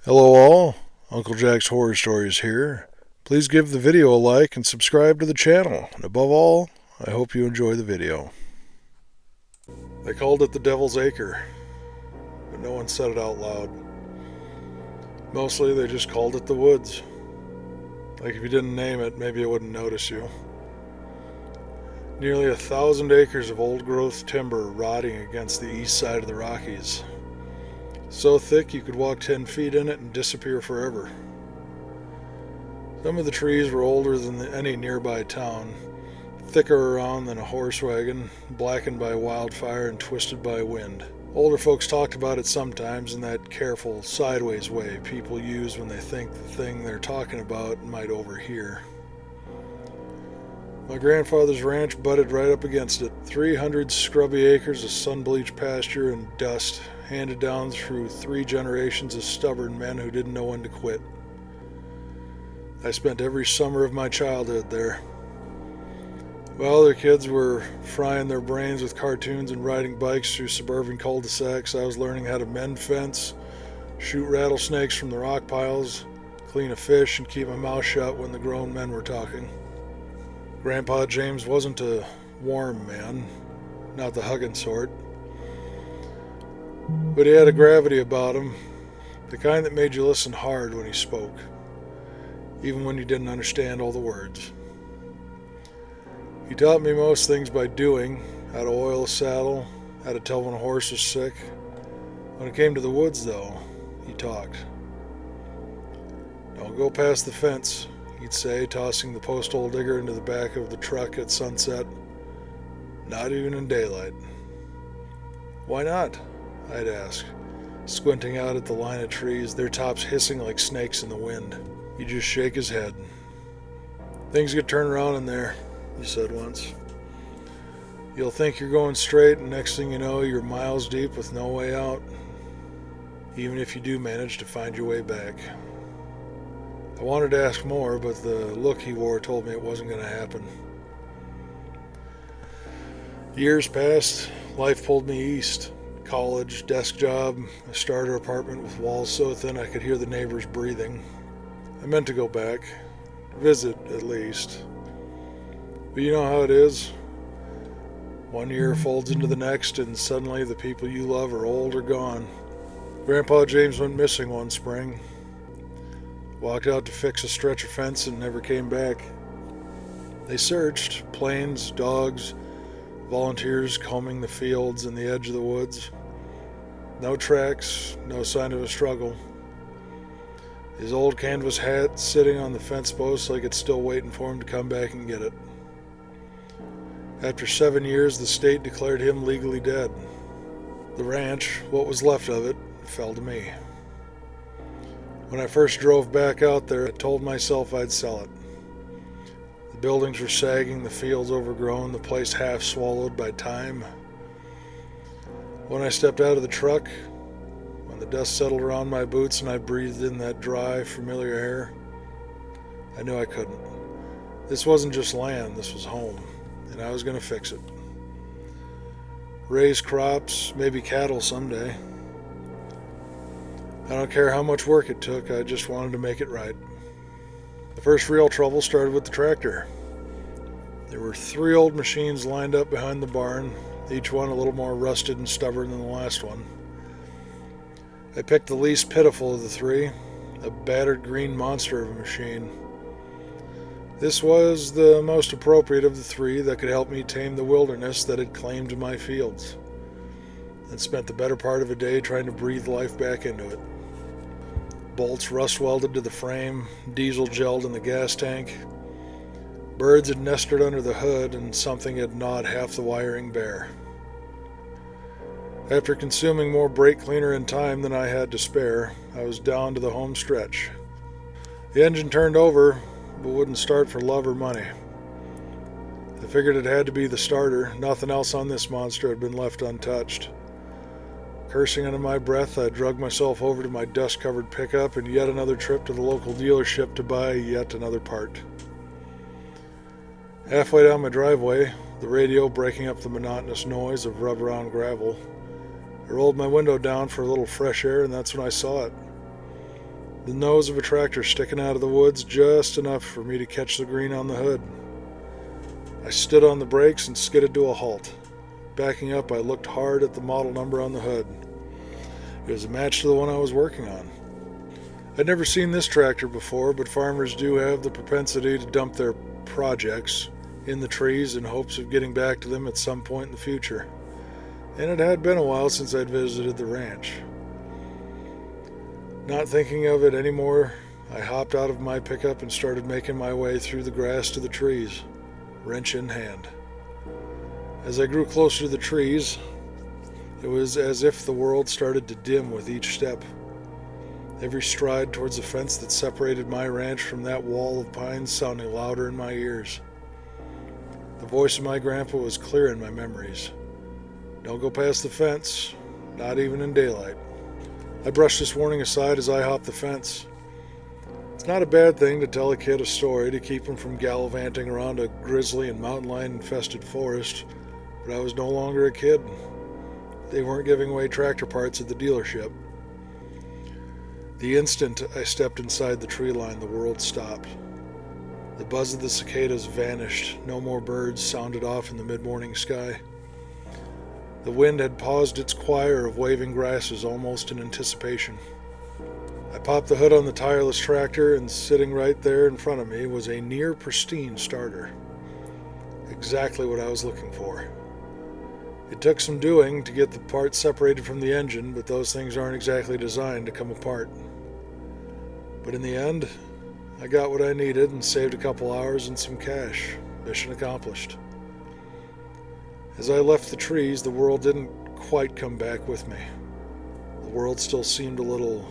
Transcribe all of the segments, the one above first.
Hello all, Uncle Jack's Horror Stories here. Please give the video a like and subscribe to the channel. And above all, I hope you enjoy the video. They called it the Devil's Acre, but no one said it out loud. Mostly they just called it the woods. Like if you didn't name it, maybe it wouldn't notice you. Nearly 1,000 acres of old-growth timber rotting against the east side of the Rockies. So thick you could walk 10 feet in it and disappear forever. Some of the trees were older than any nearby town, thicker around than a horse wagon, blackened by wildfire and twisted by wind. Older folks talked about it sometimes in that careful, sideways way people use when they think the thing they're talking about might overhear. My grandfather's ranch butted right up against it. 300 scrubby acres of sun-bleached pasture and dust, handed down through 3 generations of stubborn men who didn't know when to quit. I spent every summer of my childhood there. While other kids were frying their brains with cartoons and riding bikes through suburban cul-de-sacs, I was learning how to mend fence, shoot rattlesnakes from the rock piles, clean a fish, and keep my mouth shut when the grown men were talking. Grandpa James wasn't a warm man, not the hugging sort, but he had a gravity about him, the kind that made you listen hard when he spoke, even when you didn't understand all the words. He taught me most things by doing, how to oil a saddle, how to tell when a horse was sick. When it came to the woods, though, he talked. "Don't go past the fence," he'd say, tossing the post-hole digger into the back of the truck at sunset. "Not even in daylight." "Why not?" I'd ask, squinting out at the line of trees, their tops hissing like snakes in the wind. He'd just shake his head. "Things get turned around in there," he said once. "You'll think you're going straight, and next thing you know, you're miles deep with no way out, even if you do manage to find your way back." I wanted to ask more, but the look he wore told me it wasn't going to happen. Years passed. Life pulled me east. College, desk job, a starter apartment with walls so thin I could hear the neighbors breathing. I meant to go back. Visit, at least. But you know how it is. One year folds into the next, and suddenly the people you love are old or gone. Grandpa James went missing one spring. Walked out to fix a stretch of fence and never came back. They searched, planes, dogs, volunteers combing the fields and the edge of the woods. No tracks, no sign of a struggle. His old canvas hat sitting on the fence post like it's still waiting for him to come back and get it. After 7 years, the state declared him legally dead. The ranch, what was left of it, fell to me. When I first drove back out there, I told myself I'd sell it. The buildings were sagging, the fields overgrown, the place half swallowed by time. When I stepped out of the truck, when the dust settled around my boots and I breathed in that dry, familiar air, I knew I couldn't. This wasn't just land, this was home, and I was going to fix it. Raise crops, maybe cattle someday. I don't care how much work it took, I just wanted to make it right. The first real trouble started with the tractor. There were 3 old machines lined up behind the barn, each one a little more rusted and stubborn than the last one. I picked the least pitiful of the 3, a battered green monster of a machine. This was the most appropriate of the 3 that could help me tame the wilderness that had claimed my fields, and spent the better part of a day trying to breathe life back into it. Bolts rust welded to the frame, diesel gelled in the gas tank. Birds had nested under the hood, and something had gnawed half the wiring bare. After consuming more brake cleaner and time than I had to spare, I was down to the home stretch. The engine turned over, but wouldn't start for love or money. I figured it had to be the starter. Nothing else on this monster had been left untouched. Cursing under my breath, I dragged myself over to my dust-covered pickup and yet another trip to the local dealership to buy yet another part. Halfway down my driveway, the radio breaking up the monotonous noise of rubber on gravel, I rolled my window down for a little fresh air, and that's when I saw it. The nose of a tractor sticking out of the woods just enough for me to catch the green on the hood. I stood on the brakes and skidded to a halt. Backing up, I looked hard at the model number on the hood. It was a match to the one I was working on. I'd never seen this tractor before, but farmers do have the propensity to dump their projects in the trees in hopes of getting back to them at some point in the future. And it had been a while since I'd visited the ranch. Not thinking of it anymore, I hopped out of my pickup and started making my way through the grass to the trees, wrench in hand. As I grew closer to the trees, it was as if the world started to dim with each step. Every stride towards the fence that separated my ranch from that wall of pines sounding louder in my ears. The voice of my grandpa was clear in my memories. Don't go past the fence, not even in daylight. I brushed this warning aside as I hopped the fence. It's not a bad thing to tell a kid a story to keep him from gallivanting around a grizzly and mountain lion infested forest, but I was no longer a kid. They weren't giving away tractor parts at the dealership. The instant I stepped inside the tree line, the world stopped. The buzz of the cicadas vanished. No more birds sounded off in the mid-morning sky. The wind had paused its choir of waving grasses almost in anticipation. I popped the hood on the tireless tractor, and sitting right there in front of me was a near pristine starter. Exactly what I was looking for. It took some doing to get the parts separated from the engine, but those things aren't exactly designed to come apart. But in the end, I got what I needed and saved a couple hours and some cash. Mission accomplished. As I left the trees, the world didn't quite come back with me. The world still seemed a little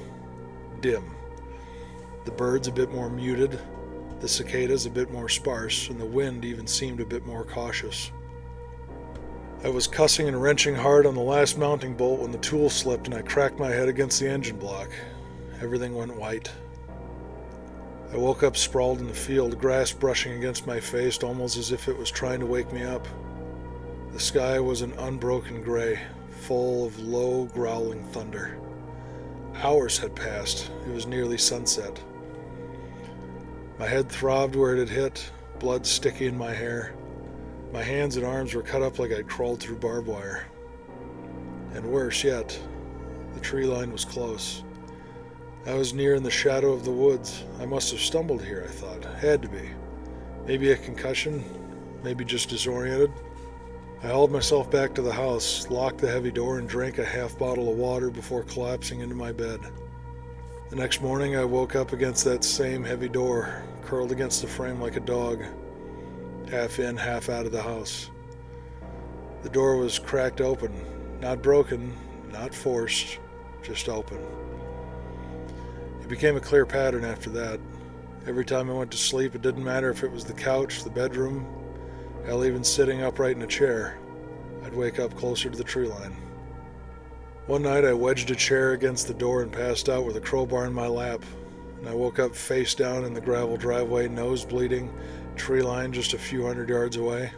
dim. The birds a bit more muted, the cicadas a bit more sparse, and the wind even seemed a bit more cautious. I was cussing and wrenching hard on the last mounting bolt when the tool slipped and I cracked my head against the engine block. Everything went white. I woke up sprawled in the field, grass brushing against my face almost as if it was trying to wake me up. The sky was an unbroken gray, full of low, growling thunder. Hours had passed. It was nearly sunset. My head throbbed where it had hit, blood sticky in my hair. My hands and arms were cut up like I'd crawled through barbed wire. And worse yet, the tree line was close. I was near in the shadow of the woods. I must have stumbled here, I thought. Had to be. Maybe a concussion, maybe just disoriented. I hauled myself back to the house, locked the heavy door, and drank a half bottle of water before collapsing into my bed. The next morning, I woke up against that same heavy door, curled against the frame like a dog, half in, half out of the house. The door was cracked open, not broken, not forced, just open. It became a clear pattern after that. Every time I went to sleep, it didn't matter if it was the couch, the bedroom, hell, even sitting upright in a chair, I'd wake up closer to the tree line. One night I wedged a chair against the door and passed out with a crowbar in my lap, and I woke up face down in the gravel driveway, nose bleeding, tree line just a few hundred yards away.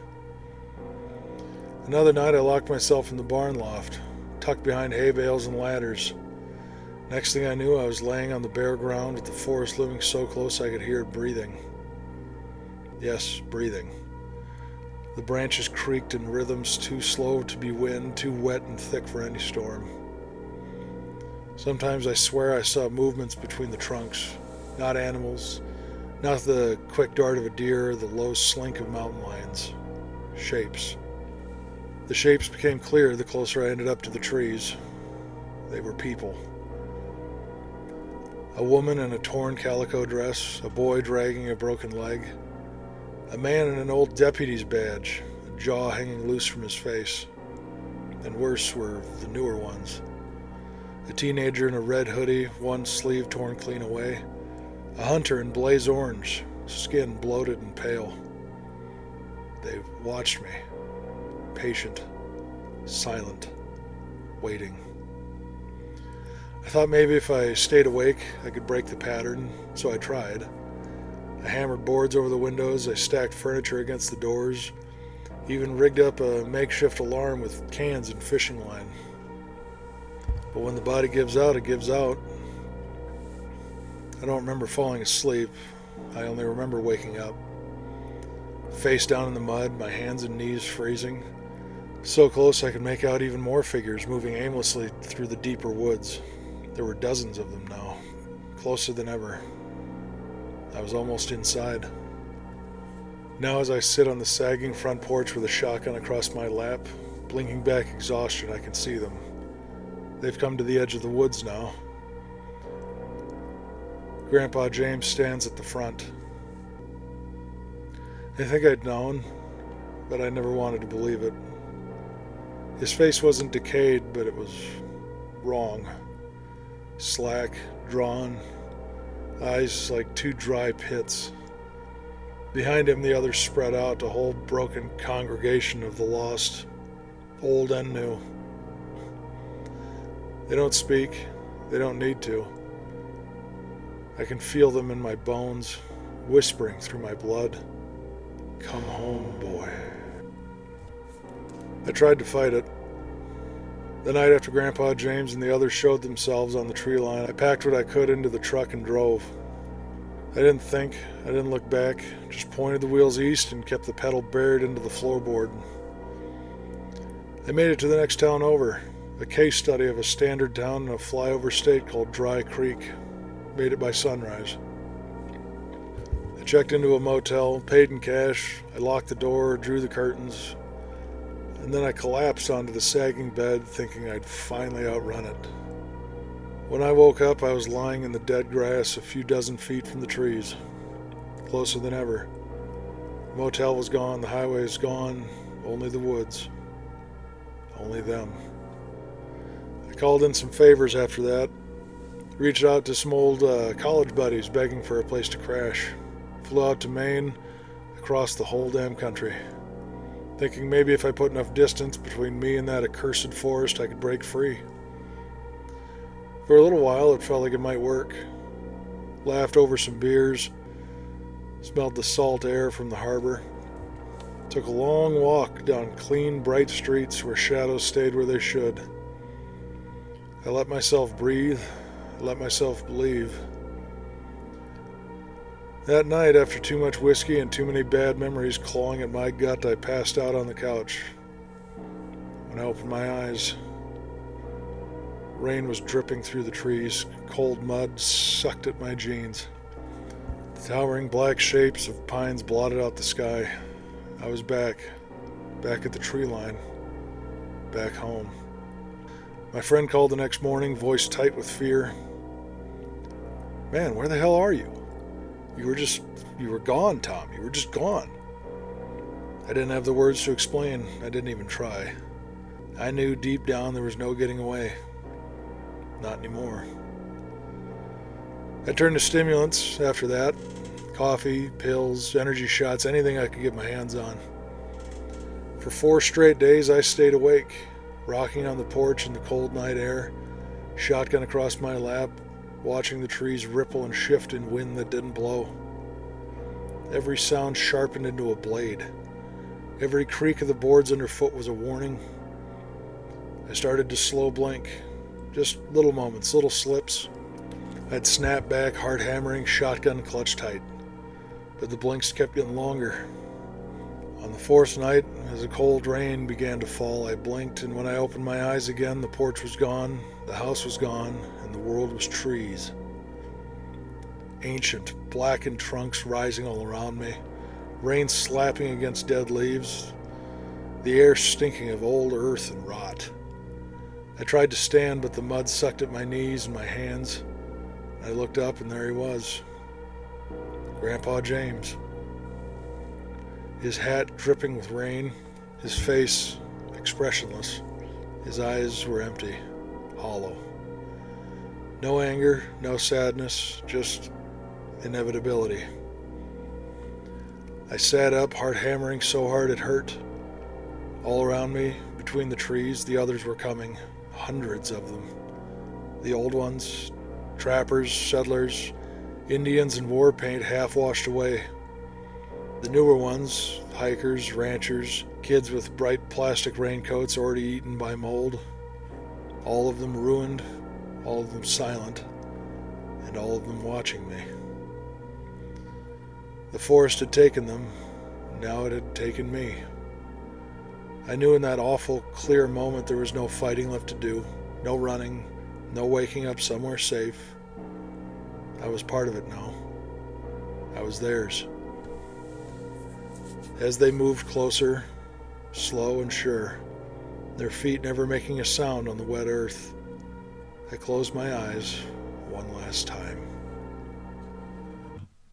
Another night I locked myself in the barn loft, tucked behind hay bales and ladders. Next thing I knew, I was laying on the bare ground with the forest living so close I could hear it breathing. Yes, breathing. The branches creaked in rhythms too slow to be wind, too wet and thick for any storm. Sometimes I swear I saw movements between the trunks, not animals, not the quick dart of a deer or the low slink of mountain lions. Shapes. The shapes became clear the closer I ended up to the trees. They were people. A woman in a torn calico dress, a boy dragging a broken leg, a man in an old deputy's badge, a jaw hanging loose from his face, and worse were the newer ones. A teenager in a red hoodie, one sleeve torn clean away, a hunter in blaze orange, skin bloated and pale. They watched me, patient, silent, waiting. I thought maybe if I stayed awake, I could break the pattern, so I tried. I hammered boards over the windows, I stacked furniture against the doors, even rigged up a makeshift alarm with cans and fishing line. But when the body gives out, it gives out. I don't remember falling asleep. I only remember waking up. Face down in the mud, my hands and knees freezing. So close I could make out even more figures moving aimlessly through the deeper woods. There were dozens of them now, closer than ever. I was almost inside. Now as I sit on the sagging front porch with a shotgun across my lap, blinking back exhaustion, I can see them. They've come to the edge of the woods now. Grandpa James stands at the front. I think I'd known, but I never wanted to believe it. His face wasn't decayed, but it was wrong. Slack, drawn, eyes like two dry pits. Behind him, the others spread out, a whole broken congregation of the lost, old and new. They don't speak. They don't need to. I can feel them in my bones, whispering through my blood. Come home, boy. I tried to fight it. The night after Grandpa James and the others showed themselves on the tree line, I packed what I could into the truck and drove. I didn't think, I didn't look back, just pointed the wheels east and kept the pedal buried into the floorboard. I made it to the next town over, a case study of a standard town in a flyover state called Dry Creek. Made it by sunrise. I checked into a motel, paid in cash, I locked the door, drew the curtains, and then I collapsed onto the sagging bed thinking I'd finally outrun it. When I woke up, I was lying in the dead grass a few dozen feet from the trees, closer than ever. The motel was gone, the highway is gone, only the woods. Only them. I called in some favors after that, reached out to some old college buddies begging for a place to crash. Flew out to Maine, across the whole damn country, thinking maybe if I put enough distance between me and that accursed forest, I could break free. For a little while, it felt like it might work. Laughed over some beers, smelled the salt air from the harbor. Took a long walk down clean, bright streets where shadows stayed where they should. I let myself breathe. I let myself believe. That night, after too much whiskey and too many bad memories clawing at my gut, I passed out on the couch. When I opened my eyes, rain was dripping through the trees. Cold mud sucked at my jeans. The towering black shapes of pines blotted out the sky. I was back at the tree line, back home. My friend called the next morning, voice tight with fear. Man, where the hell are you? You were gone, Tom. You were just gone. I didn't have the words to explain. I didn't even try. I knew deep down there was no getting away. Not anymore. I turned to stimulants after that. Coffee, pills, energy shots, anything I could get my hands on. For 4 straight days I stayed awake, rocking on the porch in the cold night air, shotgun across my lap, watching the trees ripple and shift in wind that didn't blow. Every sound sharpened into a blade. Every creak of the boards underfoot was a warning. I started to slow blink. Just little moments, little slips. I'd snap back, heart hammering, shotgun clutch tight. But the blinks kept getting longer. On the 4th night, as a cold rain began to fall, I blinked, and when I opened my eyes again, the porch was gone, the house was gone, and the world was trees. Ancient, blackened trunks rising all around me, rain slapping against dead leaves, the air stinking of old earth and rot. I tried to stand, but the mud sucked at my knees and my hands. I looked up, and there he was. Grandpa James. His hat dripping with rain, his face expressionless. His eyes were empty, hollow. No anger, no sadness, just inevitability. I sat up, heart hammering so hard it hurt. All around me, between the trees, the others were coming. Hundreds of them. The old ones, trappers, settlers, Indians in war paint half washed away. The newer ones, hikers, ranchers, kids with bright plastic raincoats already eaten by mold. All of them ruined, all of them silent. and all of them watching me. The forest had taken them, now it had taken me. I knew in that awful, clear moment there was no fighting left to do, no running, no waking up somewhere safe. I was part of it now. I was theirs. As they moved closer, slow and sure, their feet never making a sound on the wet earth, I closed my eyes one last time.